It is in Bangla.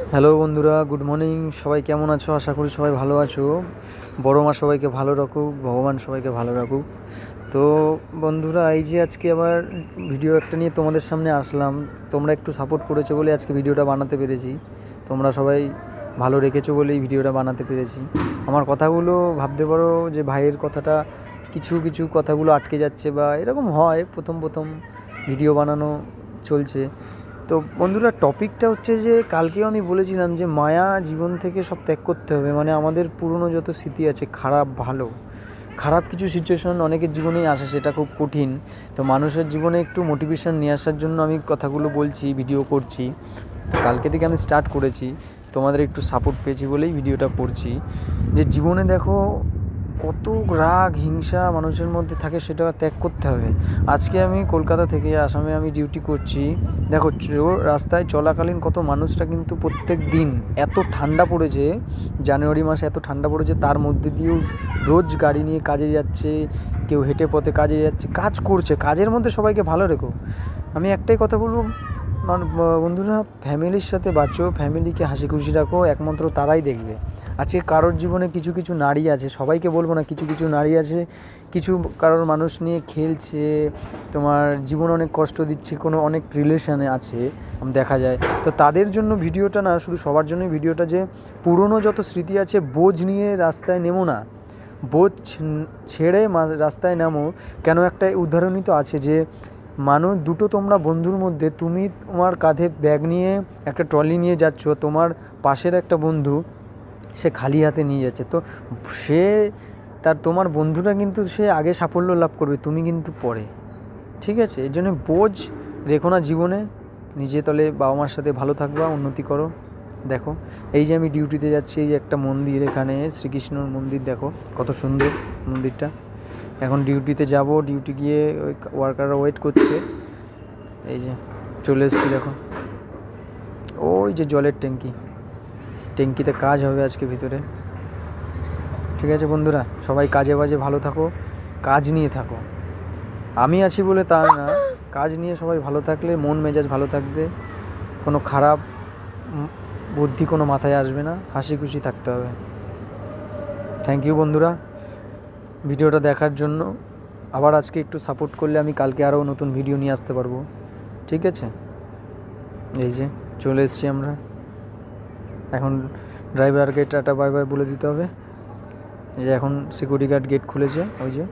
হ্যালো বন্ধুরা, গুড মর্নিং। সবাই কেমন আছো? আশা করি সবাই ভালো আছো। বড় মা সবাইকে ভালো রাখুক, ভগবান সবাইকে ভালো রাখুক। তো বন্ধুরা, এই যে আজকে আবার ভিডিও একটা নিয়ে তোমাদের সামনে আসলাম। তোমরা একটু সাপোর্ট করেছো বলে আজকে ভিডিওটা বানাতে পেরেছি। তোমরা সবাই ভালো রেখেছো বলেই ভিডিওটা বানাতে পেরেছি। আমার কথাগুলো ভাবতে পারো যে ভাইয়ের কথাটা কিছু কিছু কথাগুলো আটকে যাচ্ছে, বা এরকম হয় প্রথম প্রথম ভিডিও বানানো চলছে। তো বন্ধুরা, টপিকটা হচ্ছে যে কালকেও আমি বলেছিলাম যে মায়া জীবন থেকে সব ত্যাগ করতে হবে। মানে আমাদের পুরনো যত স্মৃতি আছে, খারাপ ভালো, খারাপ কিছু সিচুয়েশন অনেকের জীবনেই আসে, সেটা খুব কঠিন। তো মানুষের জীবনে একটু মোটিভেশন নিয়ে আসার জন্য আমি কথাগুলো বলছি, ভিডিও করছি। কালকে থেকে আমি স্টার্ট করেছি, তোমাদের একটু সাপোর্ট পেয়েছি বলেই ভিডিওটা করছি। যে জীবনে দেখো কত রাগ হিংসা মানুষের মধ্যে থাকে, সেটা ত্যাগ করতে হবে। আজকে আমি কলকাতা থেকে আসামে আমি ডিউটি করছি। দেখো রাস্তায় চলাকালীন কত মানুষরা কিন্তু প্রত্যেক দিন, এত ঠান্ডা পড়েছে, জানুয়ারি মাসে এত ঠান্ডা পড়েছে, তার মধ্যে দিয়েও রোজ গাড়ি নিয়ে কাজে যাচ্ছে, কেউ হেঁটে পথে কাজে যাচ্ছে, কাজ করছে। কাজের মধ্যে সবাইকে ভালো রেখো। আমি একটাই কথা বলবো, বন্ধুরা, ফ্যামিলির সাথে বাঁচো, ফ্যামিলিকে হাসি খুশি রাখো, একমাত্র তারাই দেখবে। আজকে কারোর জীবনে কিছু কিছু নারী আছে, সবাইকে বলবো না, কিছু কিছু নারী আছে, কিছু কারোর মানুষ নিয়ে খেলছে, তোমার জীবন অনেক কষ্ট দিচ্ছে, কোনো অনেক রিলেশানে আছে দেখা যায়। তো তাদের জন্য ভিডিওটা না, শুধু সবার জন্যই ভিডিওটা, যে পুরনো যত স্মৃতি আছে বোঝ নিয়ে রাস্তায় নেমো না, বোঝ ছেড়ে রাস্তায় নামো। কেন, একটা উদাহরণই তো আছে যে মানুষ দুটো, তোমরা বন্ধুর মধ্যে, তুমি তোমার কাঁধে ব্যাগ নিয়ে একটা ট্রলি নিয়ে যাচ্ছ, তোমার পাশের একটা বন্ধু সে খালি হাতে নিয়ে যাচ্ছে। তো সে তোমার বন্ধুরা কিন্তু সে আগে সাফল্য লাভ করবে, তুমি কিন্তু পরে। ঠিক আছে, এর জন্য বোঝ রেখো না জীবনে। নিজে তলে বাবা মার সাথে ভালো থাকবা, উন্নতি করো। দেখো, এই যে আমি ডিউটিতে যাচ্ছি, এই যে একটা মন্দির, এখানে শ্রীকৃষ্ণর মন্দির, দেখো কত সুন্দর মন্দিরটা। এখন ডিউটিতে যাব, ডিউটি গিয়ে ওই ওয়ার্কাররা ওয়েট করছে। এই যে চলে এসেছি, দেখো ওই যে জলের ট্যাঙ্কিতে কাজ হবে আজকে ভিতরে। ঠিক আছে বন্ধুরা, সবাই কাজে বাজে ভালো থাকো, কাজ নিয়ে থাকো। আমি আছি বলে তা না, কাজ নিয়ে সবাই ভালো থাকলে মন মেজাজ ভালো থাকবে, কোনো খারাপ বুদ্ধি কোনো মাথায় আসবে না, হাসি খুশি থাকতে হবে। থ্যাংক ইউ বন্ধুরা ভিডিওটা দেখার জন্য। আবার আজকে একটু সাপোর্ট করলে আমি কালকে আরও নতুন ভিডিও নিয়ে আসতে পারবো। ঠিক আছে, এই যে চলে এসেছি আমরা। এখন ড্রাইভারকে টাটা বাই বাই বলে দিতে হবে। এই যে এখন সিকিউরিটি গার্ড গেট খুলেছে, ওই যে